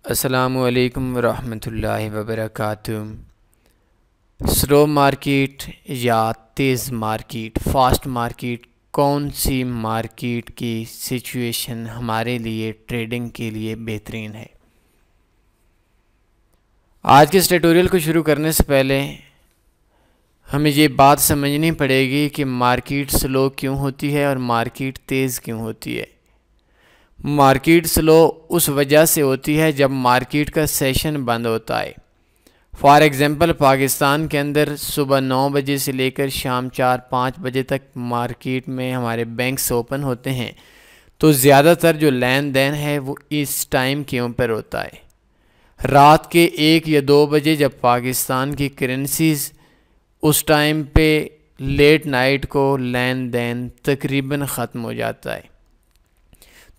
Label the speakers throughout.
Speaker 1: अस्सलामुअलैकुम रहमतुल्लाहि वबरकातुहू। Slow market या तेज़ मार्केट, फास्ट मार्केट, कौन सी मार्केट की सिचुएशन हमारे लिए ट्रेडिंग के लिए बेहतरीन है? आज के इस ट्यूटोरियल को शुरू करने से पहले हमें ये बात समझनी पड़ेगी कि मार्केट स्लो क्यों होती है और मार्केट तेज़ क्यों होती है। मार्केट स्लो उस वजह से होती है जब मार्केट का सेशन बंद होता है। फॉर एग्ज़ाम्पल पाकिस्तान के अंदर सुबह 9 बजे से लेकर शाम 4-5 बजे तक मार्केट में हमारे बैंक्स ओपन होते हैं, तो ज़्यादातर जो लेन देन है वो इस टाइम के ऊपर होता है। रात के 1 या 2 बजे जब पाकिस्तान की करेंसीज़ उस टाइम पे लेट नाइट को लेन देन तकरीबन ख़त्म हो जाता है।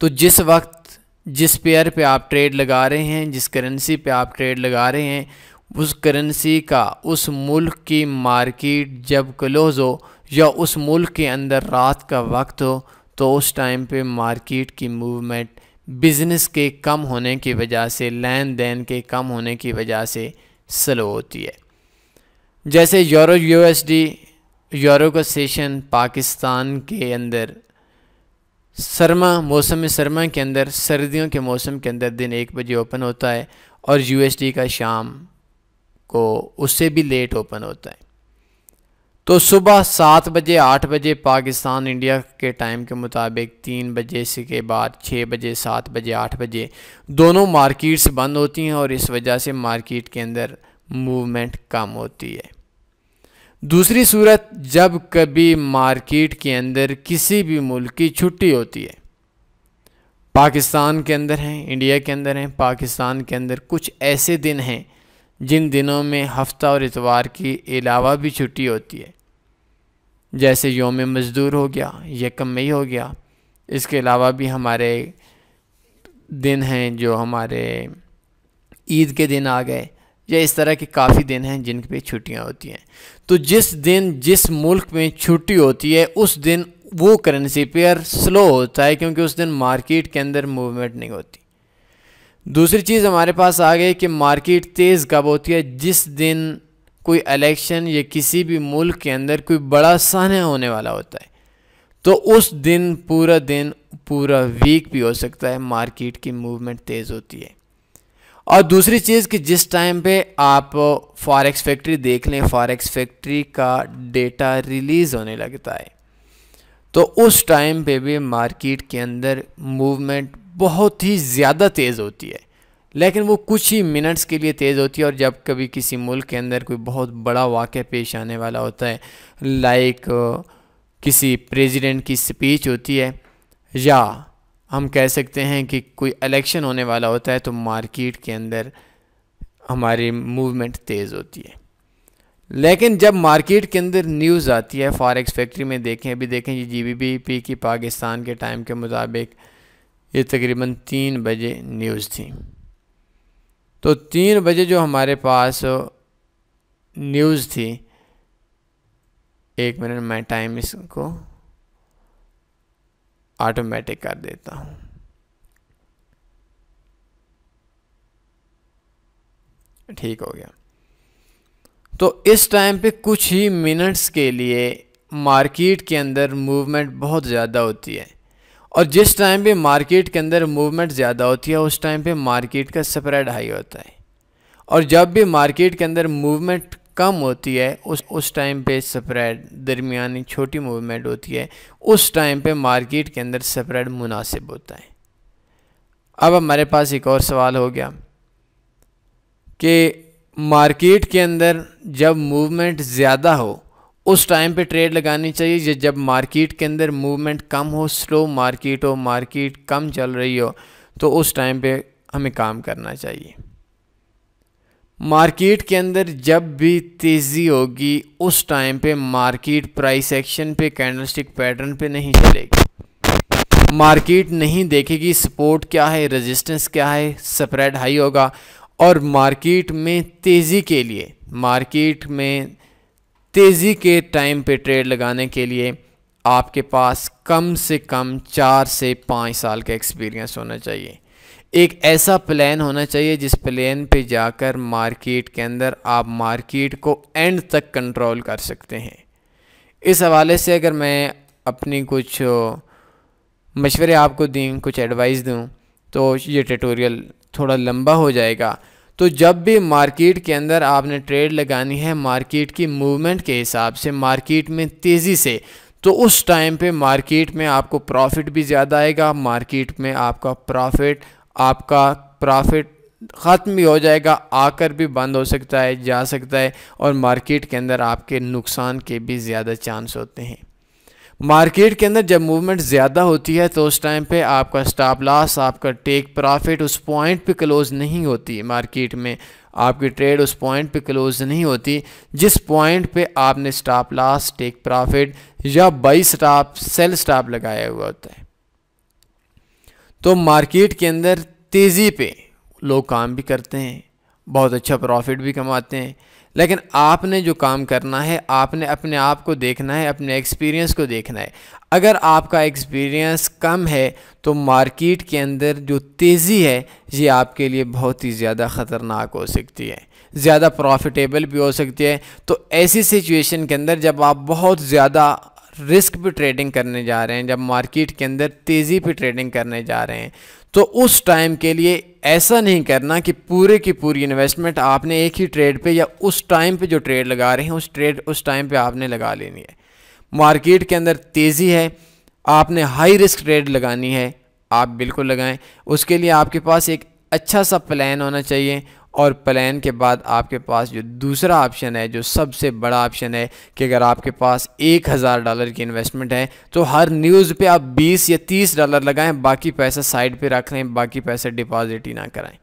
Speaker 1: तो जिस वक्त जिस पेयर पे आप ट्रेड लगा रहे हैं, जिस करेंसी पे आप ट्रेड लगा रहे हैं, उस करेंसी का उस मुल्क की मार्केट जब क्लोज़ हो या उस मुल्क के अंदर रात का वक्त हो, तो उस टाइम पे मार्केट की मूवमेंट बिज़नेस के कम होने की वजह से, लेन देन के कम होने की वजह से स्लो होती है। जैसे यूरो यूएसडी, यूरो का सेशन पाकिस्तान के अंदर मौसम सरमा के अंदर, सर्दियों के मौसम के अंदर दिन 1 बजे ओपन होता है और यूएसडी का शाम को उससे भी लेट ओपन होता है। तो सुबह 7 बजे 8 बजे पाकिस्तान इंडिया के टाइम के मुताबिक 3 बजे से के बाद 6 बजे 7 बजे 8 बजे दोनों मार्केट्स बंद होती हैं और इस वजह से मार्केट के अंदर मूवमेंट कम होती है। दूसरी सूरत, जब कभी मार्केट के अंदर किसी भी मुल्क की छुट्टी होती है, पाकिस्तान के अंदर हैं, इंडिया के अंदर हैं, पाकिस्तान के अंदर कुछ ऐसे दिन हैं जिन दिनों में हफ्ता और इतवार के अलावा भी छुट्टी होती है। जैसे यौम मज़दूर हो गया, 1 मई हो गया। इसके अलावा भी हमारे दिन हैं जो हमारे ईद के दिन आ गए, या इस तरह के काफ़ी दिन हैं जिन पे छुट्टियां होती हैं। तो जिस दिन जिस मुल्क में छुट्टी होती है उस दिन वो करेंसी पेयर स्लो होता है, क्योंकि उस दिन मार्केट के अंदर मूवमेंट नहीं होती। दूसरी चीज़ हमारे पास आ गई कि मार्केट तेज़ कब होती है? जिस दिन कोई इलेक्शन या किसी भी मुल्क के अंदर कोई बड़ा सान्या होने वाला होता है, तो उस दिन पूरा वीक भी हो सकता है, मार्केट की मूवमेंट तेज़ होती है। और दूसरी चीज़ कि जिस टाइम पे आप फॉरेक्स फैक्ट्री देख लें, फॉरेक्स फैक्ट्री का डेटा रिलीज़ होने लगता है, तो उस टाइम पे भी मार्केट के अंदर मूवमेंट बहुत ही ज़्यादा तेज़ होती है, लेकिन वो कुछ ही मिनट्स के लिए तेज़ होती है। और जब कभी किसी मुल्क के अंदर कोई बहुत बड़ा वाक़या पेश आने वाला होता है, लाइक किसी प्रेसिडेंट की स्पीच होती है, या हम कह सकते हैं कि कोई इलेक्शन होने वाला होता है, तो मार्केट के अंदर हमारी मूवमेंट तेज़ होती है। लेकिन जब मार्केट के अंदर न्यूज़ आती है, फॉरेक्स फैक्ट्री में देखें, अभी देखें ये जीबीपी की पाकिस्तान के टाइम के मुताबिक ये तकरीबन 3 बजे न्यूज़ थी। तो 3 बजे जो हमारे पास न्यूज़ थी, 1 मिनट मैं टाइम इसको ऑटोमेटिक कर देता हूँ। ठीक हो गया। तो इस टाइम पे कुछ ही मिनट्स के लिए मार्केट के अंदर मूवमेंट बहुत ज़्यादा होती है, और जिस टाइम पे मार्केट के अंदर मूवमेंट ज़्यादा होती है उस टाइम पे मार्केट का स्प्रेड हाई होता है, और जब भी मार्केट के अंदर मूवमेंट कम होती है उस टाइम पे स्प्रेड दरमियानी छोटी मूवमेंट होती है, उस टाइम पे मार्केट के अंदर स्प्रेड मुनासिब होता है। अब हमारे पास एक और सवाल हो गया कि मार्केट के अंदर जब मूवमेंट ज़्यादा हो उस टाइम पे ट्रेड लगानी चाहिए, जब मार्केट के अंदर मूवमेंट कम हो, स्लो मार्केट हो, मार्केट कम चल रही हो, तो उस टाइम पे हमें काम करना चाहिए। मार्केट के अंदर जब भी तेज़ी होगी उस टाइम पे मार्केट प्राइस एक्शन पे, कैंडलस्टिक पैटर्न पे नहीं चलेगी। मार्केट नहीं देखेगी सपोर्ट क्या है, रेजिस्टेंस क्या है, स्प्रेड हाई होगा। और मार्केट में तेज़ी के लिए, मार्केट में तेज़ी के टाइम पे ट्रेड लगाने के लिए आपके पास कम से कम 4 से 5 साल का एक्सपीरियंस होना चाहिए। एक ऐसा प्लान होना चाहिए जिस प्लान पे जाकर मार्केट के अंदर आप मार्केट को एंड तक कंट्रोल कर सकते हैं। इस हवाले से अगर मैं अपनी कुछ मशवरे आपको दूँ, कुछ एडवाइस दूँ, तो ये ट्यूटोरियल थोड़ा लंबा हो जाएगा। तो जब भी मार्केट के अंदर आपने ट्रेड लगानी है मार्केट की मूवमेंट के हिसाब से, मार्केट में तेज़ी से, तो उस टाइम पे मार्केट में आपको प्रॉफिट भी ज़्यादा आएगा, मार्केट में आपका प्रॉफिट ख़त्म भी हो जाएगा, आकर भी बंद हो सकता है, जा सकता है, और मार्केट के अंदर आपके नुकसान के भी ज़्यादा चांस होते हैं। मार्केट के अंदर जब मूवमेंट ज़्यादा होती है तो उस टाइम पे आपका स्टॉप लॉस, आपका टेक प्रॉफिट उस पॉइंट पे क्लोज़ नहीं होती। मार्केट में आपकी ट्रेड उस पॉइंट पे क्लोज़ नहीं होती जिस पॉइंट पे आपने स्टॉप लॉस, टेक प्रॉफिट या बाई स्टॉप, सेल स्टॉप लगाया हुआ होता है। तो मार्केट के अंदर तेज़ी पे लोग काम भी करते हैं, बहुत अच्छा प्रॉफिट भी कमाते हैं, लेकिन आपने जो काम करना है, आपने अपने आप को देखना है, अपने एक्सपीरियंस को देखना है। अगर आपका एक्सपीरियंस कम है तो मार्केट के अंदर जो तेज़ी है ये आपके लिए बहुत ही ज़्यादा ख़तरनाक हो सकती है, ज़्यादा प्रॉफिटेबल भी हो सकती है। तो ऐसी सिचुएशन के अंदर जब आप बहुत ज़्यादा रिस्क पे ट्रेडिंग करने जा रहे हैं, जब मार्केट के अंदर तेज़ी पे ट्रेडिंग करने जा रहे हैं, तो उस टाइम के लिए ऐसा नहीं करना कि पूरे की पूरी इन्वेस्टमेंट आपने एक ही ट्रेड पे या उस टाइम पे जो ट्रेड लगा रहे हैं उस टाइम पे आपने लगा लेनी है। मार्केट के अंदर तेज़ी है, आपने हाई रिस्क ट्रेड लगानी है, आप बिल्कुल लगाएं। उसके लिए आपके पास एक अच्छा सा प्लान होना चाहिए, और प्लान के बाद आपके पास जो दूसरा ऑप्शन है, जो सबसे बड़ा ऑप्शन है, कि अगर आपके पास $1000 की इन्वेस्टमेंट है तो हर न्यूज़ पे आप $20 या $30 लगाएं, बाकी पैसा साइड पे रख लें, बाकी पैसा डिपॉजिट ही ना कराएं।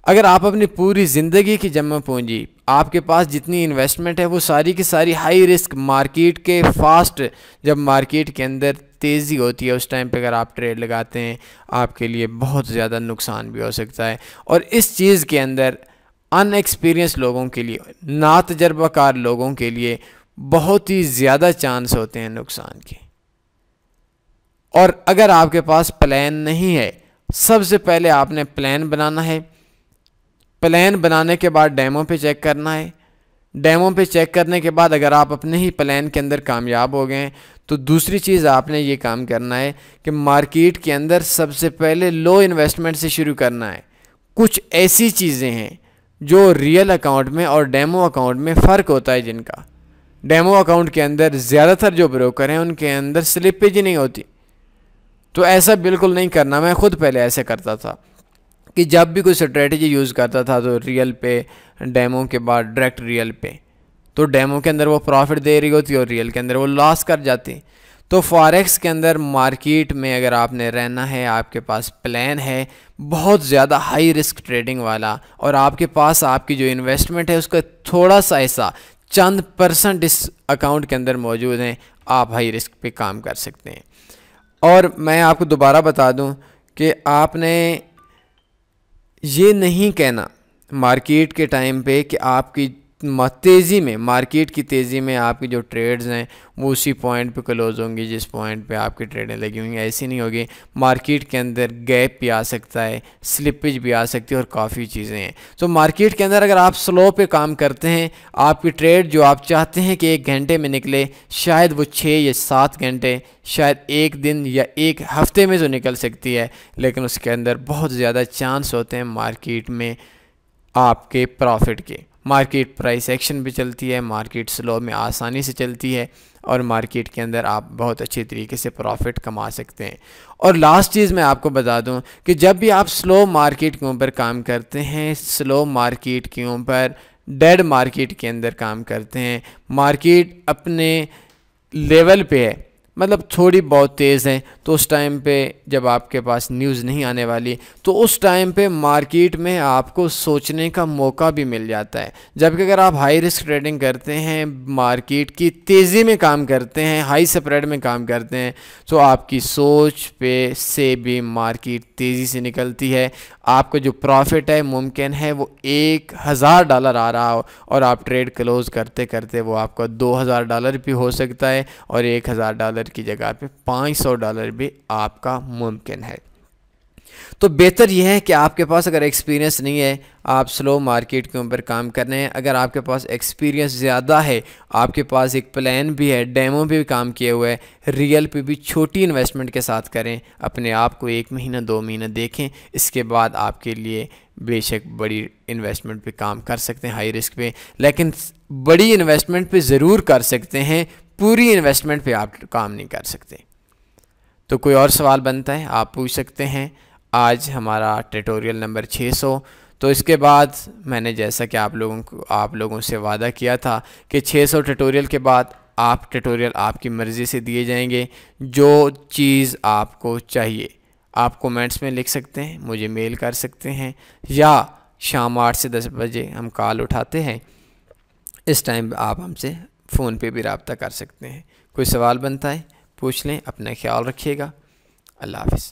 Speaker 1: अगर आप अपनी पूरी ज़िंदगी की जमा पूंजी, आपके पास जितनी इन्वेस्टमेंट है वो सारी की सारी हाई रिस्क मार्केट के फास्ट, जब मार्केट के अंदर तेज़ी होती है उस टाइम पे अगर आप ट्रेड लगाते हैं, आपके लिए बहुत ज़्यादा नुकसान भी हो सकता है। और इस चीज़ के अंदर अनएक्सपीरियंस लोगों के लिए, नातजर्बाकार लोगों के लिए बहुत ही ज़्यादा चांस होते हैं नुकसान के। और अगर आपके पास प्लान नहीं है, सबसे पहले आपने प्लान बनाना है। प्लान बनाने के बाद डेमो पे चेक करना है। डेमो पे चेक करने के बाद अगर आप अपने ही प्लान के अंदर कामयाब हो गए तो दूसरी चीज़ आपने ये काम करना है कि मार्केट के अंदर सबसे पहले लो इन्वेस्टमेंट से शुरू करना है। कुछ ऐसी चीज़ें हैं जो रियल अकाउंट में और डेमो अकाउंट में फ़र्क होता है, जिनका डेमो अकाउंट के अंदर ज़्यादातर जो ब्रोकर हैं उनके अंदर स्लिपेज ही नहीं होती। तो ऐसा बिल्कुल नहीं करना। मैं खुद पहले ऐसे करता था कि जब भी कोई स्ट्रेटजी यूज़ करता था तो रियल पे, डेमो के बाद डायरेक्ट रियल पे, तो डेमो के अंदर वो प्रॉफिट दे रही होती और रियल के अंदर वो लॉस कर जाती। तो फॉरेक्स के अंदर मार्केट में अगर आपने रहना है, आपके पास प्लान है बहुत ज़्यादा हाई रिस्क ट्रेडिंग वाला, और आपके पास आपकी जो इन्वेस्टमेंट है उसका थोड़ा सा हिस्सा, चंद % इस अकाउंट के अंदर मौजूद हैं, आप हाई रिस्क पे काम कर सकते हैं। और मैं आपको दोबारा बता दूं कि आपने ये नहीं कहना मार्केट के टाइम पे कि आपकी तेज़ी में, मार्केट की तेज़ी में आपकी जो ट्रेड्स हैं वो उसी पॉइंट पे क्लोज होंगी जिस पॉइंट पे आपकी ट्रेडें लगी हुई हैं। ऐसी नहीं होगी। मार्केट के अंदर गैप भी आ सकता है, स्लिपेज भी आ सकती है और काफ़ी चीज़ें हैं। तो मार्केट के अंदर अगर आप स्लो पे काम करते हैं, आपकी ट्रेड जो आप चाहते हैं कि 1 घंटे में निकले, शायद वो 6 या 7 घंटे, शायद 1 दिन या 1 हफ्ते में तो निकल सकती है, लेकिन उसके अंदर बहुत ज़्यादा चांस होते हैं मार्केट में आपके प्रॉफिट के। मार्केट प्राइस एक्शन भी चलती है, मार्केट स्लो में आसानी से चलती है, और मार्केट के अंदर आप बहुत अच्छे तरीके से प्रॉफिट कमा सकते हैं। और लास्ट चीज़ मैं आपको बता दूं कि जब भी आप स्लो मार्केट के ऊपर काम करते हैं, स्लो मार्केट के ऊपर, डेड मार्केट के अंदर काम करते हैं, मार्केट अपने लेवल पे है, मतलब थोड़ी बहुत तेज़ है, तो उस टाइम पे जब आपके पास न्यूज़ नहीं आने वाली तो उस टाइम पे मार्केट में आपको सोचने का मौका भी मिल जाता है। जबकि अगर आप हाई रिस्क ट्रेडिंग करते हैं, मार्केट की तेज़ी में काम करते हैं, हाई स्प्रेड में काम करते हैं, तो आपकी सोच पे से भी मार्केट तेज़ी से निकलती है। आपका जो प्रॉफिट है मुमकिन है वो $1000 आ रहा हो और आप ट्रेड क्लोज करते करते वो आपका $2000 भी हो सकता है, और $1000 की जगह पे $500 भी आपका मुमकिन है। तो बेहतर यह है कि आपके पास अगर एक्सपीरियंस नहीं है, आप स्लो मार्केट के ऊपर काम कर रहे हैं। अगर आपके पास एक्सपीरियंस ज़्यादा है, आपके पास एक प्लान भी है, डेमो पे भी काम किया हुआ है, रियल पे भी छोटी इन्वेस्टमेंट के साथ करें, अपने आप को 1 महीना 2 महीना देखें, इसके बाद आपके लिए बेशक बड़ी इन्वेस्टमेंट पे काम कर सकते हैं, हाई रिस्क पे, लेकिन बड़ी इन्वेस्टमेंट पे ज़रूर कर सकते हैं, पूरी इन्वेस्टमेंट पे आप काम नहीं कर सकते। तो कोई और सवाल बनता है आप पूछ सकते हैं। आज हमारा ट्यूटोरियल नंबर 600। तो इसके बाद मैंने जैसा कि आप लोगों से वादा किया था कि 600 ट्यूटोरियल के बाद आप ट्यूटोरियल आपकी मर्ज़ी से दिए जाएंगे। जो चीज़ आपको चाहिए आप कमेंट्स में लिख सकते हैं, मुझे मेल कर सकते हैं, या शाम 8 से 10 बजे हम कॉल उठाते हैं। इस टाइम आप हमसे फ़ोन पे भी रब्ता कर सकते हैं। कोई सवाल बनता है पूछ लें। अपना ख्याल रखिएगा। अल्लाह हाफ़िज़।